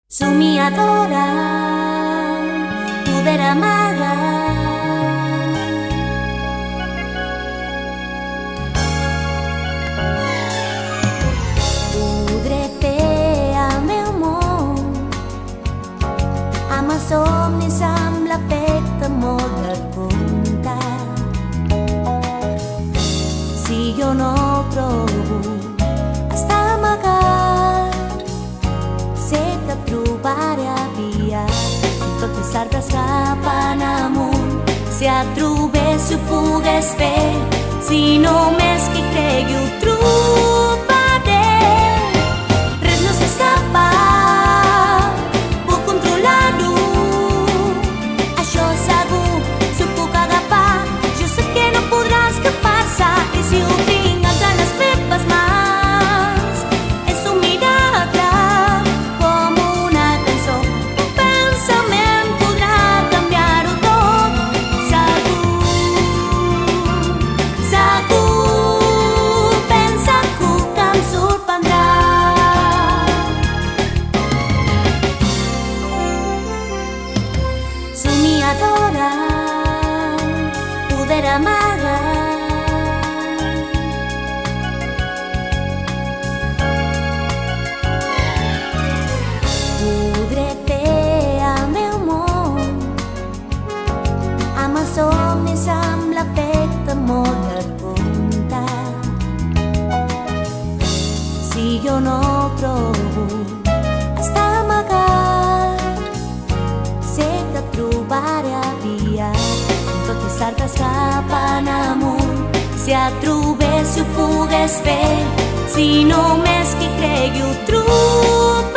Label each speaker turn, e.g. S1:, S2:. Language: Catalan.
S1: Somiadora, poder amada. Podré fer el meu món amb els somnis, amb l'afecte molt de compte. Si jo no el trobo, està amagat, sé que el trobaré aviat. Tots els arbres cap en amunt, si el trobés ho pogués fer, si només qui cregui ho trobaré. Res no s'escapa, puc controlar-ho, això segur, s'ho puc agafar. Jo sé que no podrà escapar-se, i si ho tinc entre les meves mans, és un miracle com una cançó. Un pensament podrà canviar-ho tot, segur, segur. Pensa que em sorprendrà. Somiadora, poder amada. Podré fer el meu món amb els somnis, amb l'afecte molt de compte. Si jo no el trobo, està amagat, sé que el trobaré aviat. Tots els arbres cap en amunt, si el trobés ho pogués fer, si només qui cregui ho trobaré.